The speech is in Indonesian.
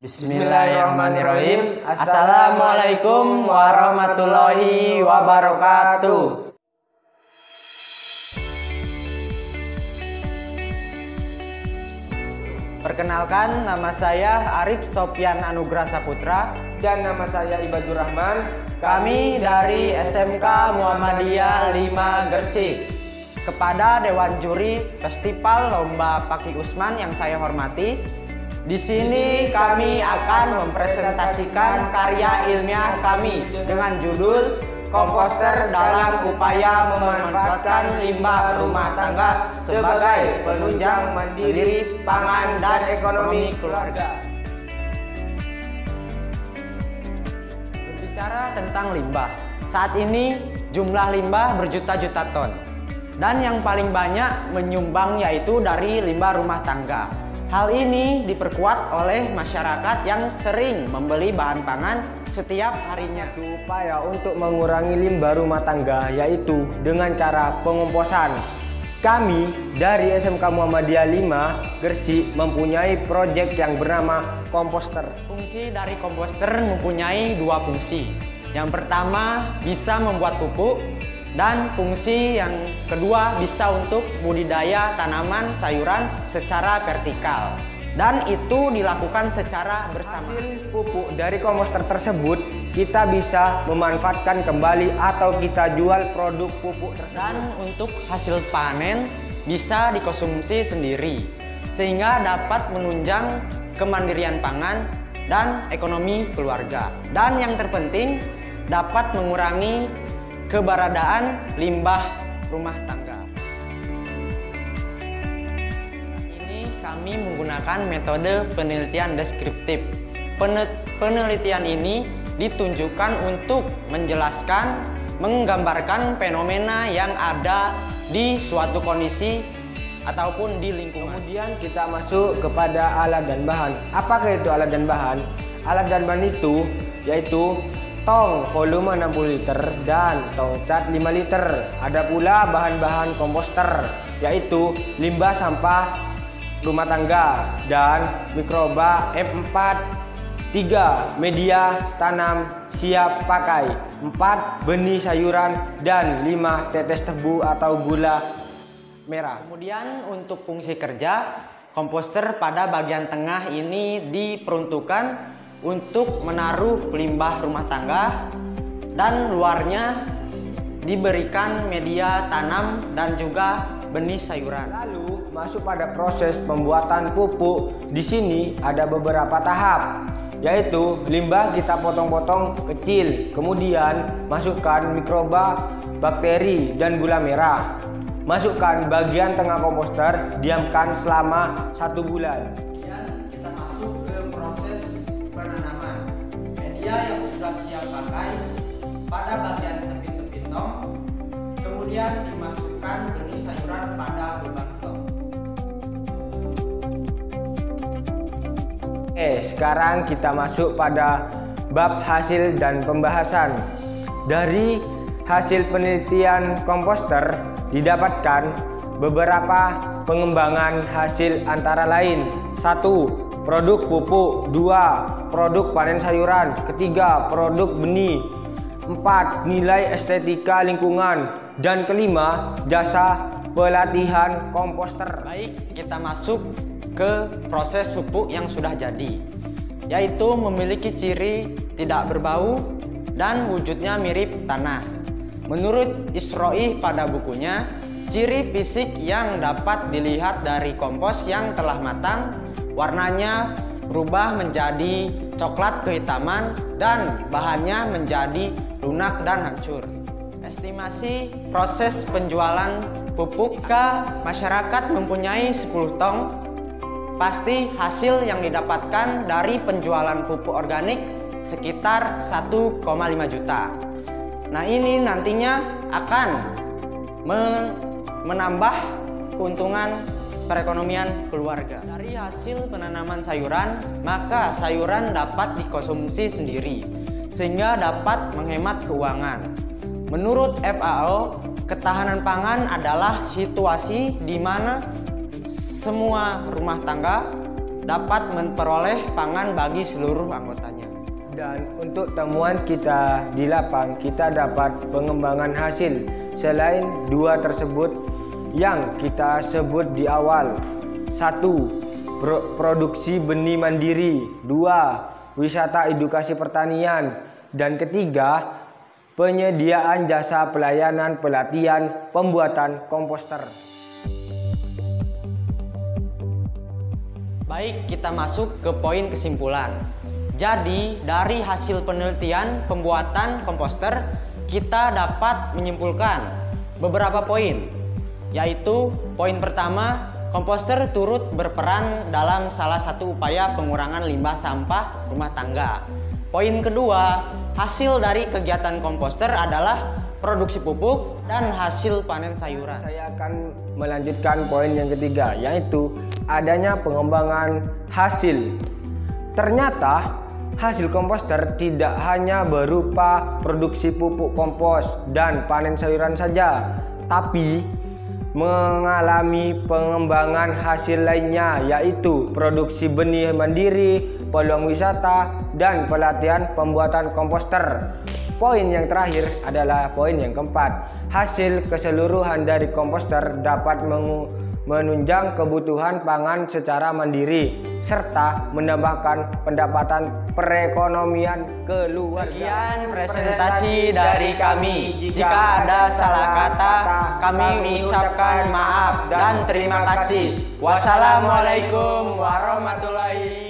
Bismillahirrahmanirrahim. Assalamualaikum warahmatullahi wabarakatuh. Perkenalkan, nama saya Arif Sopyan Anugrah Saputra. Dan nama saya Ibadur Rahman. Kami dari SMK Muhammadiyah 5 Gresik. Kepada Dewan Juri Festival Lomba Paki Usman yang saya hormati, di sini kami akan mempresentasikan karya ilmiah kami dengan judul Komposter dalam Upaya Memanfaatkan Limbah Rumah Tangga sebagai Penunjang Mandiri Pangan dan Ekonomi Keluarga. Berbicara tentang limbah, saat ini jumlah limbah berjuta-juta ton. Dan yang paling banyak menyumbang yaitu dari limbah rumah tangga. Hal ini diperkuat oleh masyarakat yang sering membeli bahan pangan setiap harinya. Satu upaya untuk mengurangi limbah rumah tangga yaitu dengan cara pengomposan. Kami dari SMK Muhammadiyah 5 Gresik mempunyai proyek yang bernama komposter. Fungsi dari komposter mempunyai dua fungsi. Yang pertama bisa membuat pupuk, dan fungsi yang kedua bisa untuk budidaya tanaman sayuran secara vertikal, dan itu dilakukan secara bersama. Hasil pupuk dari komposter tersebut kita bisa memanfaatkan kembali atau kita jual produk pupuk tersebut. Dan untuk hasil panen bisa dikonsumsi sendiri sehingga dapat menunjang kemandirian pangan dan ekonomi keluarga, dan yang terpenting dapat mengurangi keberadaan limbah rumah tangga. Ini kami menggunakan metode penelitian deskriptif. Penelitian ini ditunjukkan untuk menjelaskan, menggambarkan fenomena yang ada di suatu kondisi ataupun di lingkungan. Kemudian kita masuk kepada alat dan bahan. Apakah itu alat dan bahan? Alat dan bahan itu yaitu tong volume 60 liter dan tong cat 5 liter. Ada pula bahan-bahan komposter yaitu limbah sampah rumah tangga dan mikroba F4, 3 media tanam siap pakai, 4 benih sayuran, dan 5 tetes tebu atau gula merah. Kemudian untuk fungsi kerja, komposter pada bagian tengah ini diperuntukkan untuk menaruh limbah rumah tangga, dan luarnya diberikan media tanam dan juga benih sayuran. Lalu masuk pada proses pembuatan pupuk. Di sini ada beberapa tahap, yaitu limbah kita potong-potong kecil, kemudian masukkan mikroba, bakteri, dan gula merah. Masukkan bagian tengah komposter, diamkan selama 1 bulan. Kemudian kita masuk ke proses penanaman. Media yang sudah siap pakai pada bagian tepi-tepi tong, kemudian dimasukkan benih sayuran pada lubang tong. Sekarang kita masuk pada bab hasil dan pembahasan. Dari hasil penelitian komposter didapatkan beberapa pengembangan hasil antara lain: 1. Produk pupuk, 2. Produk panen sayuran, 3. Produk benih, 4. Nilai estetika lingkungan, dan 5. Jasa pelatihan komposter. Baik, kita masuk ke proses pupuk yang sudah jadi, yaitu memiliki ciri tidak berbau dan wujudnya mirip tanah. Menurut Isroi pada bukunya, ciri fisik yang dapat dilihat dari kompos yang telah matang, warnanya berubah menjadi coklat kehitaman dan bahannya menjadi lunak dan hancur. Estimasi proses penjualan pupuk jika masyarakat mempunyai 10 tong, pasti hasil yang didapatkan dari penjualan pupuk organik sekitar 1,5 juta. Nah, ini nantinya akan menambah keuntungan perekonomian keluarga. Dari hasil penanaman sayuran, maka sayuran dapat dikonsumsi sendiri sehingga dapat menghemat keuangan. Menurut FAO, ketahanan pangan adalah situasi di mana semua rumah tangga dapat memperoleh pangan bagi seluruh anggotanya. Dan untuk temuan kita di lapang, kita dapat pengembangan hasil selain dua tersebut yang kita sebut di awal. 1. Produksi benih mandiri. 2. Wisata edukasi pertanian. Dan ketiga, penyediaan jasa pelayanan pelatihan pembuatan komposter. Baik, kita masuk ke poin kesimpulan. Jadi, dari hasil penelitian pembuatan komposter, kita dapat menyimpulkan beberapa poin, yaitu poin pertama, komposter turut berperan dalam salah satu upaya pengurangan limbah sampah rumah tangga. Poin kedua, hasil dari kegiatan komposter adalah produksi pupuk dan hasil panen sayuran. Saya akan melanjutkan poin yang ketiga, yaitu adanya pengembangan hasil. Ternyata hasil komposter tidak hanya berupa produksi pupuk kompos dan panen sayuran saja, tapi mengalami pengembangan hasil lainnya, yaitu produksi benih mandiri, peluang wisata, dan pelatihan pembuatan komposter. Poin yang terakhir adalah poin yang keempat. Hasil keseluruhan dari komposter dapat menunjang kebutuhan pangan secara mandiri serta menambahkan pendapatan perekonomian keluarga. Sekian presentasi dari kami. Jika ada salah kata, kami ucapkan maaf dan terima kasih. Wassalamualaikum warahmatullahi wabarakatuh.